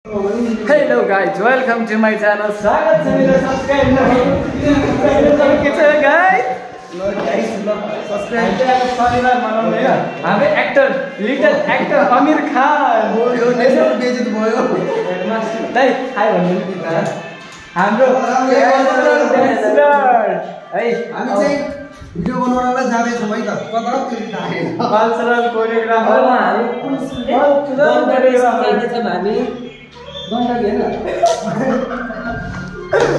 Hello guys, welcome to my channel. स्वागत छ मेरो सब्स्क्राइब नगर्नु guys. सब्स्क्राइब शनिबार मनाउने हो हाम्रो actor little actor Aamir Khan यो नेसनल बेइज्जत भयो दाइ हाय भन्नु हाम्रो है हामी चाहिँ भिडियो बनाउनलाई जाँदै छौं है त कता कल्चरल कोरियोग्राफर हामी गण्डकी हैन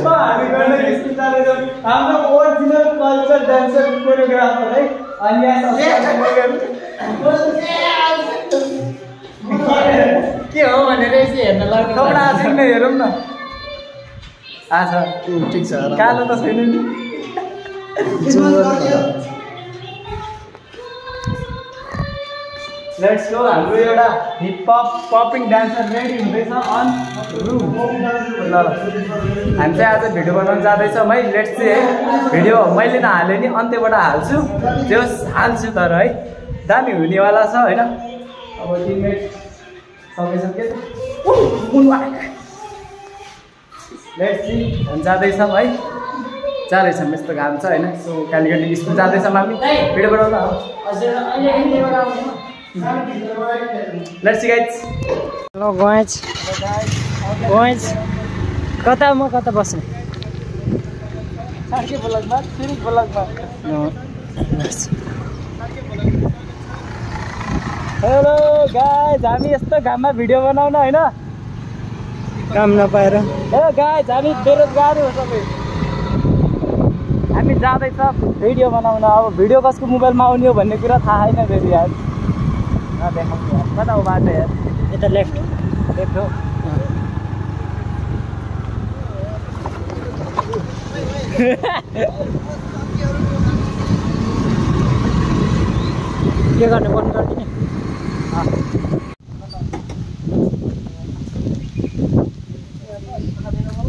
हामी गण्डकी स्कुल जाँदैछौँ हाम्रो ओरिजिनल कल्चर डान्सर कोरियोग्राफर है अनि के हो भनेर यसो हेर्न लाग्यो थोडा आछिन हेरौँ न आछ ठीक छ कालो त छैन नि लेट्स गो हाम्रो एउटा hip hop popping dancer ready हुँदैछ अन रुम ल हामी चाहिँ आज भिडियो बनाउन जाँदैछौँ है लेट्स सी है भिडियो मैले नहाले नि अन्त्यबाट हाल्छु त्यो हाल्छु तर है दामी हुनेवाला छ होइन अब 3 मिनेट सकिसक्यो लेट्स सी हामी जाँदैछौँ है जाँदैछौँ यस्तो घाम छ होइन सो कालीगण्डी स्कुल जाँदैछौँ हामी भिडियो बनाउन हजुर अहिले Let's see guys. Hello guys. Guys. कता म कता बस्ने? सार्के ब्लगमा, सिरिक ब्लगमा. हेलो गाइस, हामी यस्तो घाममा भिडियो बनाउन हैन? काम नपाएर. हे गाइस, हामी बेरोजगार हो सबै. हामी जाँदै छ भिडियो बनाउन. अब भिडियो कसको मोबाइलमा आउने हो भन्ने कुरा थाहा छैन फेरि यार. देखाउनु यार कता हो बाटो यार यता लेफ्ट हो के गर्ने बन्द गरिदिने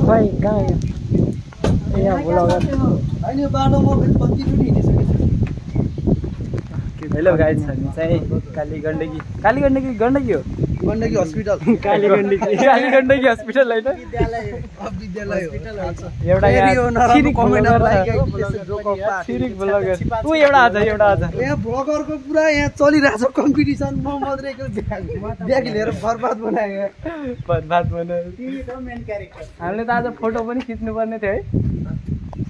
खै कहाँ यहाँ ब्लगर हैन बाटोमा कन्टिन्यू हिँडिसकेको छु हेलो गाइस हामी चाहिँ कालीगण्डकी हो गण्डकी हस्पिटल कालीगण्डकी हस्पिटल हैन विद्यालय हो एउटा सिरिक ब्लगर उ एउटा आज यहाँ ब्लगरको पुरा यहाँ चलिरहेछ कम्पिटिसन म मात्रै ब्याग लिएर बर्बाद बनायो हामीले त आज फोटो पनि खिच्नु पर्ने थियो है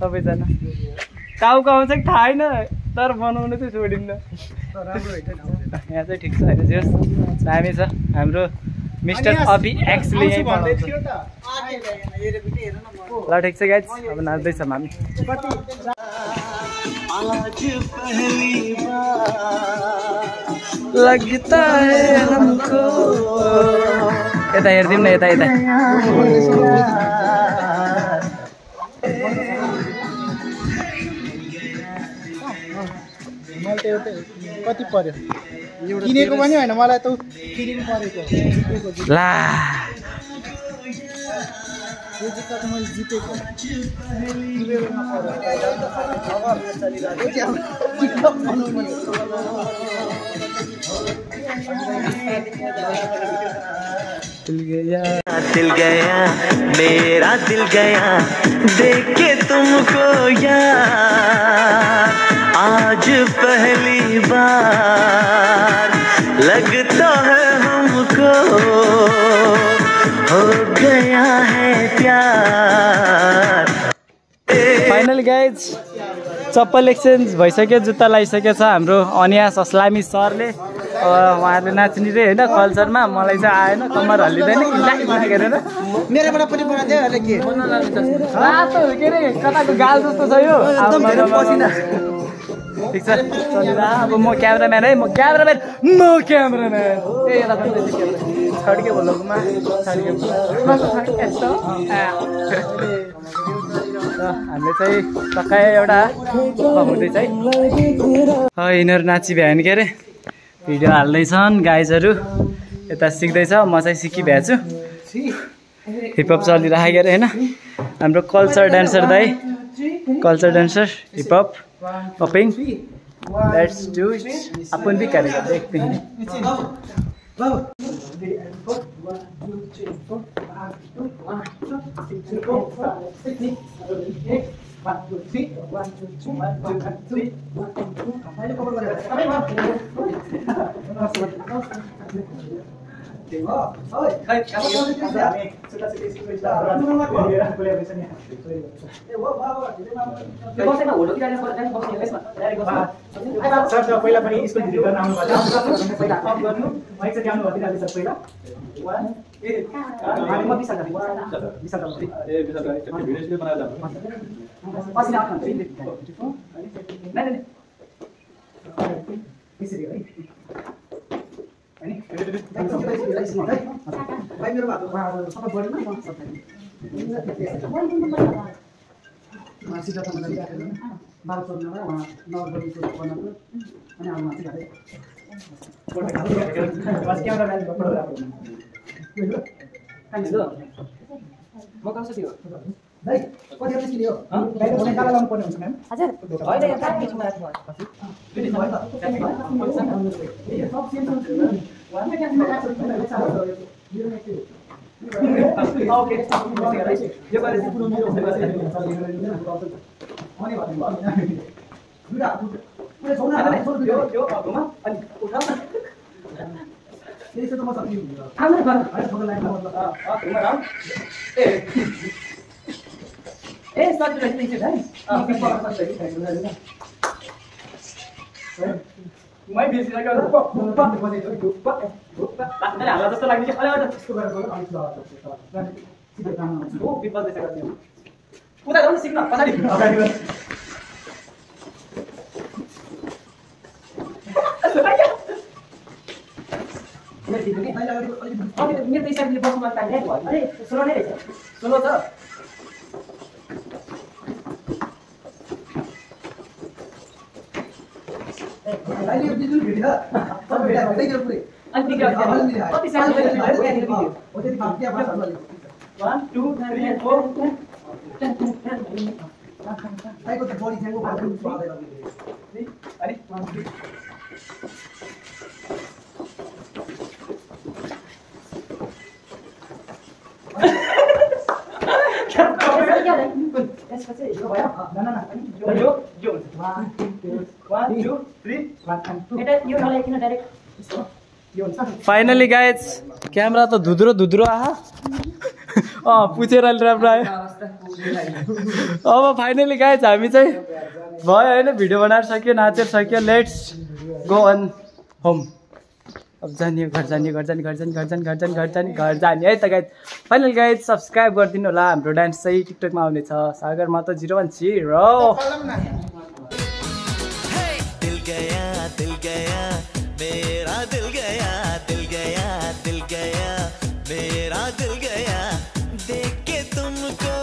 सबैजना टाउको आउँछ कि थाहा छैन तर बनाउनु चाहिँ छोडिन्न यहाँ चाहिँ ठिक छ होइन जस दामी छ हाम्रो मिस्टर अभि एक्सले यहीँ बनाउँछ ल ठिक छ गाइस अब नाच्दैछौँ हामी लगता है हमको यता हेरिदिउँ न यता कति पर्यो किनेको पनि होइन मलाई त किनेको परेको ला यो जुत्ता त मैले जितेको दिल गया मेरा दिल गया देख के तुमको यार आज पहली बार लगता है हमको हो गया है प्यार फाइनल गाइज चप्पल एक्सचेन्ज भइसक्यो जुत्ता लगाइसकेको छ हाम्रो अनियास अस्लामी सरले उहाँहरूले नाच्ने रे होइन कल्चरमा मलाई चाहिँ आएन कम्मर हल्लिँदैन हेरेर मेरोबाट पनि बनाइदियो अहिले के के अरे कताको गाल जस्तो छ यो ठिक छ चलिरह अब म क्यामेराम्यान है म क्यामेराम्यान ए यता छड्के भोलमा हामीले चाहिँ टक्कै एउटा हुँदैछ है यिनीहरू नाची भ्याएन के अरे भिडियो हाल्दैछन् गाइजहरू यता सिक्दैछ म चाहिँ सिकिभ्या छु हिपहप चलिरहेको अरे होइन हाम्रो कल्चर डान्सर दाइ culture dancer hip hop popping let's do it अपन भी करेगा देखते हैं पहिला पनि स्कुल भिजिट गर्न आउनु पर्छ पहिला अफ गर्नु माइक चाहिँ आउनु पर्छ सर पहिला म विशाल भिडियो बनाएर जाऊ पछि आउनु नै यसरी है हैन भाइ मेरो बात सबै बढ्दैन मासिक जता मलाई बाल चोर्नलाई उहाँ नगरपालिका बनाएको अनि आउनु माथि गरे फोटो खानु बस क्यामेरा म्यान फोटो राम्रो कान्छो म कसो थियो भाइ कति बेला किन्यो भाइ फोन काला लाउनु पर्ने हुन्छ म्याम हजुर हैन यहाँ काट बिचमा राख्नु पर्छ फेरि भयो त सब सेम हुन्छ वान क्यामेरा काट्छ ओके यो पाले चाहिँ पुरो मेरो हुन्छ अनि भन्नु दुटा पुरै छोड्न यो घुमा अनि उठा त्यसो त म सक्छु आउनु गर्न हैन छोड्न लाग्छ मतलब घुमा राम ए सबै रहेछ है मै बेसी लाग्यो लाग्दैन होला जस्तो लाग्यो कि अलि अलि त्यसको गरेर गयो अनि सिधै काम हुन्छ हो विपद चाहिँ गर्दियो उता जाऊ न सिक्न पछाडी अगाडि मेरो त स्टाइलले बस्नु मन लाग्यो अरे सोलो नै रहेछ सोलो छ अहिले यो बिजुली भेट्यो सब भेट्यो पुरै अनि कति साल भयो हो त्यति बाँकी बात होला 1 2 3 4 आइको त बडी च्याङको बाटो स्वादै लाग्यो अनि 1 2 फाइनली गाइज क्यामेरा त धुद्रो आहा पुछेर राम्रो आयो अब फाइनली गाइज हामी चाहिँ भयो होइन भिडियो बनाएर सक्यो नाचेर सक्यो लेट्स गो अन होम अब जाने घर जाने है त गाइज फाइनल गाइज सब्सक्राइब गरिदिनु होला हाम्रो डान्स चाहिँ टिकटकमा आउनेछ सागर माता 010 मेरा दिल गया देख के तुमको